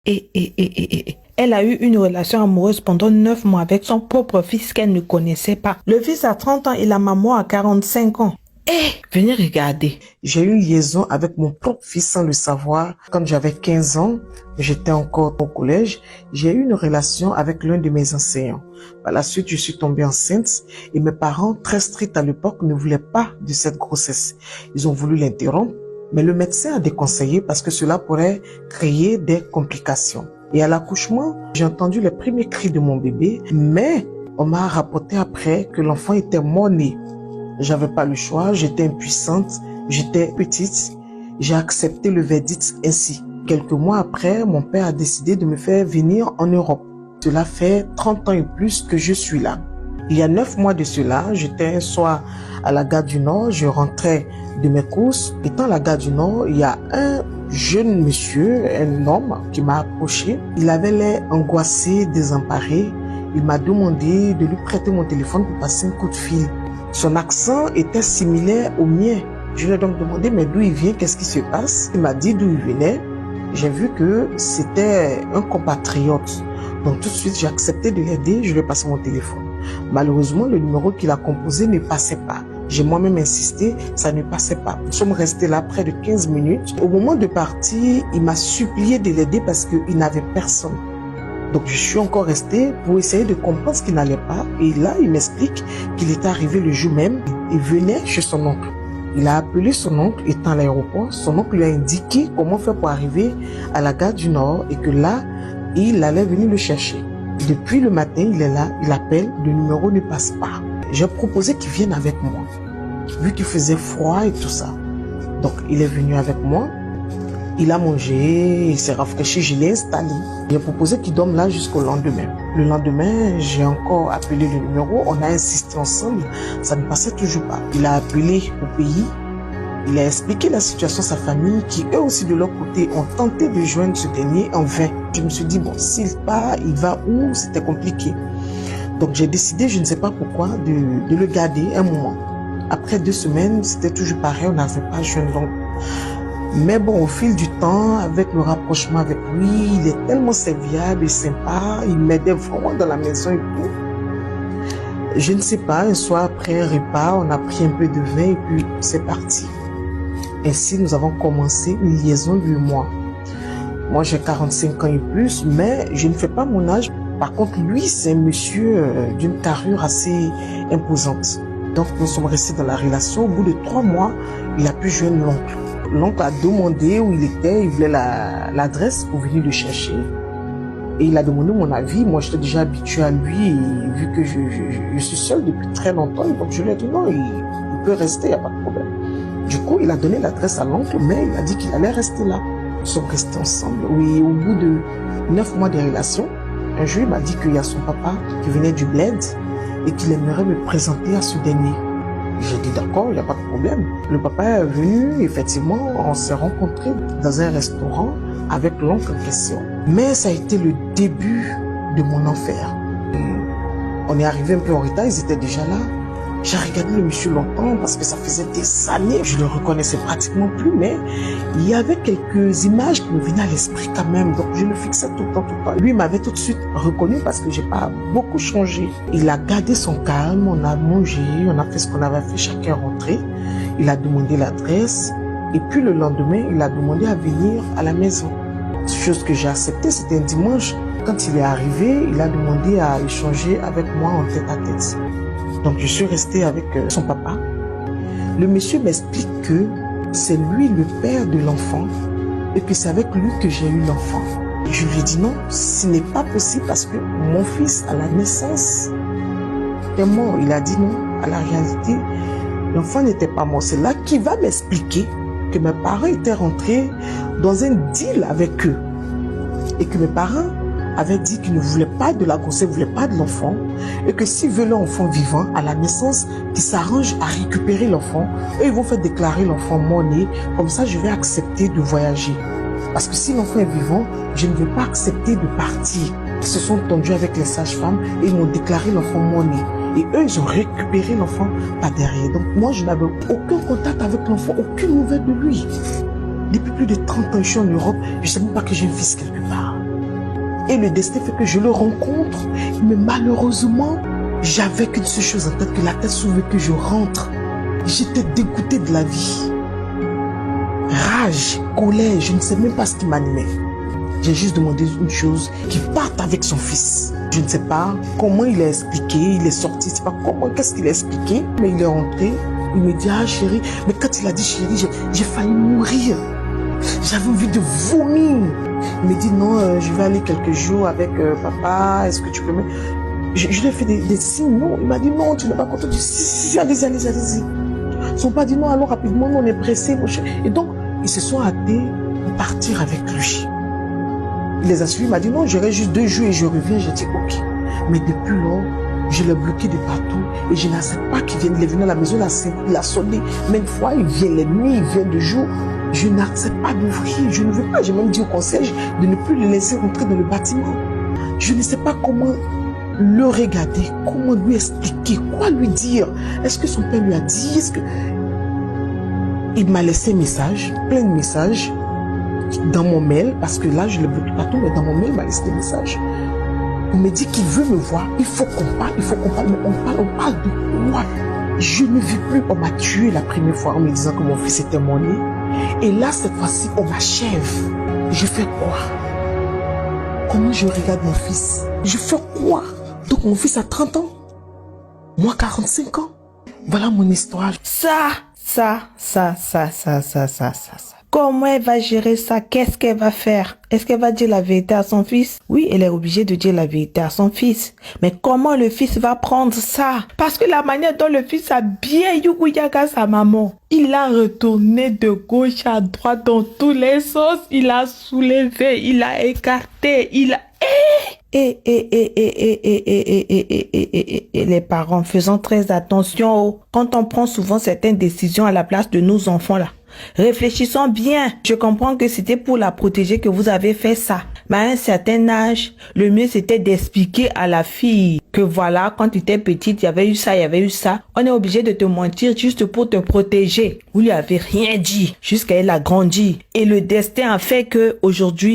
Elle a eu une relation amoureuse pendant 9 mois avec son propre fils qu'elle ne connaissait pas. Le fils a 30 ans et la maman a 45 ans. Venez regarder. J'ai eu une liaison avec mon propre fils sans le savoir. Quand j'avais 15 ans, j'étais encore au collège, j'ai eu une relation avec l'un de mes enseignants. Par la suite, je suis tombée enceinte et mes parents, très stricts à l'époque, ne voulaient pas de cette grossesse. Ils ont voulu l'interrompre, mais le médecin a déconseillé parce que cela pourrait créer des complications. Et à l'accouchement, j'ai entendu les premiers cris de mon bébé, mais on m'a rapporté après que l'enfant était mort-né. J'avais pas le choix, j'étais impuissante, j'étais petite. J'ai accepté le verdict ainsi. Quelques mois après, mon père a décidé de me faire venir en Europe. Cela fait 30 ans et plus que je suis là. Il y a 9 mois de cela, j'étais un soir à la gare du Nord, je rentrais de mes courses. Étant à la gare du Nord, il y a un jeune monsieur, un homme qui m'a approché. Il avait l'air angoissé, désemparé. Il m'a demandé de lui prêter mon téléphone pour passer un coup de fil. Son accent était similaire au mien. Je lui ai donc demandé, mais d'où il vient, qu'est-ce qui se passe? Il m'a dit d'où il venait. J'ai vu que c'était un compatriote. Donc tout de suite, j'ai accepté de l'aider, je lui ai passé mon téléphone. Malheureusement, le numéro qu'il a composé ne passait pas. J'ai moi-même insisté, ça ne passait pas. Nous sommes restés là près de 15 minutes. Au moment de partir, il m'a supplié de l'aider parce qu'il n'avait personne. Donc je suis encore restée pour essayer de comprendre ce qui n'allait pas. Et là, il m'explique qu'il était arrivé le jour même. Il venait chez son oncle. Il a appelé son oncle étant à l'aéroport. Son oncle lui a indiqué comment faire pour arriver à la gare du Nord et que là, il allait venir le chercher. Depuis le matin, il est là, il appelle, le numéro ne passe pas. J'ai proposé qu'il vienne avec moi, vu qu'il faisait froid et tout ça. Donc il est venu avec moi. Il a mangé, il s'est rafraîchi, je l'ai installé. J'ai proposé qu'il dorme là jusqu'au lendemain. Le lendemain, j'ai encore appelé le numéro, on a insisté ensemble, ça ne passait toujours pas. Il a appelé au pays, il a expliqué la situation à sa famille, qui eux aussi de leur côté ont tenté de joindre ce dernier en vain. Je me suis dit, bon, s'il part, il va où? C'était compliqué. Donc j'ai décidé, je ne sais pas pourquoi, de le garder un moment. Après 2 semaines, c'était toujours pareil, on n'avait pas joint. Donc, mais bon, au fil du temps, avec le rapprochement avec lui, il est tellement serviable et sympa, il m'aidait vraiment dans la maison et tout. Je ne sais pas, un soir après un repas, on a pris un peu de vin et puis c'est parti. Ainsi, nous avons commencé une liaison lui et moi. Moi, j'ai 45 ans et plus, mais je ne fais pas mon âge. Par contre, lui, c'est un monsieur d'une carrure assez imposante. Donc, nous sommes restés dans la relation. Au bout de 3 mois, il a pu joindre l'oncle. L'oncle a demandé où il était, il voulait l'adresse pour venir le chercher. Et il a demandé mon avis. Moi, j'étais déjà habitué à lui, et vu que je suis seul depuis très longtemps. Donc, je lui ai dit non, il peut rester, il n'y a pas de problème. Du coup, il a donné l'adresse à l'oncle, mais il a dit qu'il allait rester là. Nous sommes restés ensemble. Oui, au bout de 9 mois de relation, un jour, il m'a dit qu'il y a son papa qui venait du bled et qu'il aimerait me présenter à ce dernier. J'ai dit d'accord, il n'y a pas de problème. Le papa est venu, effectivement, on s'est rencontrés dans un restaurant avec l'oncle en question. Mais ça a été le début de mon enfer. On est arrivé un peu en retard, ils étaient déjà là. J'ai regardé le monsieur longtemps parce que ça faisait des années. Je le reconnaissais pratiquement plus, mais il y avait quelques images qui me venaient à l'esprit quand même. Donc je le fixais tout le temps, tout le temps. Lui m'avait tout de suite reconnu parce que j'ai pas beaucoup changé. Il a gardé son calme, on a mangé, on a fait ce qu'on avait fait, chacun rentré. Il a demandé l'adresse et puis le lendemain, il a demandé à venir à la maison. Chose que j'ai acceptée, c'était un dimanche. Quand il est arrivé, il a demandé à échanger avec moi en tête à tête. Donc je suis restée avec son papa. Le monsieur m'explique que c'est lui le père de l'enfant et que c'est avec lui que j'ai eu l'enfant. Je lui ai dit non, ce n'est pas possible parce que mon fils à la naissance est mort. Il a dit non, à la réalité, l'enfant n'était pas mort. C'est là qu'il va m'expliquer que mes parents étaient rentrés dans un deal avec eux et que mes parents avait dit qu'il ne voulait pas de la grossesse, ne voulait pas de l'enfant, et que s'ils veulent l'enfant vivant, à la naissance, qu'ils s'arrangent à récupérer l'enfant, eux ils vont faire déclarer l'enfant mort-né, comme ça je vais accepter de voyager. Parce que si l'enfant est vivant, je ne veux pas accepter de partir. Ils se sont tendus avec les sages-femmes et ils m'ont déclaré l'enfant mort-né. Et eux, ils ont récupéré l'enfant par derrière. Donc moi, je n'avais aucun contact avec l'enfant, aucune nouvelle de lui. Depuis plus de 30 ans, je suis en Europe, je ne sais même pas que j'ai un fils quelque part. Et le destin fait que je le rencontre. Mais malheureusement, j'avais qu'une seule chose en tête, que la tête s'ouvre et que je rentre. J'étais dégoûtée de la vie. Rage, colère, je ne sais même pas ce qui m'animait. J'ai juste demandé une chose, qu'il parte avec son fils. Je ne sais pas comment il a expliqué, il est sorti, je ne sais pas comment, qu'est-ce qu'il a expliqué, mais il est rentré. Il me dit, ah chérie, mais quand il a dit chérie, j'ai failli mourir. J'avais envie de vomir. Il me dit, non, je vais aller quelques jours avec papa, est-ce que tu peux me... Je lui ai fait des signes, non. Il m'a dit, non, tu n'es pas content. Je dis, si, allez-y. Ils sont pas dit, non, allons rapidement, nous, on est pressés. Et donc, ils se sont hâtés de partir avec lui. Il les a suivis, il m'a dit, non, j'irai juste 2 jours et je reviens. J'ai dit, ok. Mais depuis lors, je l'ai bloqué de partout et je n'accepte pas qu'il vienne. Il est venu à la maison, il a sonné. Même fois, il vient la nuit, il vient de jour. Je n'accepte pas d'ouvrir, je ne veux pas. J'ai même dit au concierge de ne plus le laisser rentrer dans le bâtiment. Je ne sais pas comment le regarder, comment lui expliquer, quoi lui dire. Est-ce que son père lui a dit, Il m'a laissé un message, plein de messages, dans mon mail, parce que là, je le bloque partout, mais dans mon mail, il m'a laissé des messages. Il me dit qu'il veut me voir, il faut qu'on parle, mais on parle de quoi? Je ne vis plus, on m'a tué la première fois en me disant que mon fils était mon nez. Et là, cette fois-ci, on m'achève. Je fais quoi? Comment je regarde mon fils? Je fais quoi? Donc mon fils a 30 ans. Moi, 45 ans. Voilà mon histoire. Ça. Comment elle va gérer ça? Qu'est-ce qu'elle va faire? Est-ce qu'elle va dire la vérité à son fils? Oui, elle est obligée de dire la vérité à son fils. Mais comment le fils va prendre ça? Parce que la manière dont le fils a bien yuguyaga sa maman, il a retourné de gauche à droite dans tous les sens. Il a soulevé, il a écarté, il a... Et les parents, faisons très attention quand on prend souvent certaines décisions à la place de nos enfants là. Réfléchissons bien. Je comprends que c'était pour la protéger que vous avez fait ça. Mais à un certain âge, le mieux c'était d'expliquer à la fille que voilà, quand tu étais petite, il y avait eu ça. On est obligé de te mentir juste pour te protéger. Vous lui avez rien dit jusqu'à elle a grandi. Et le destin a fait que aujourd'hui,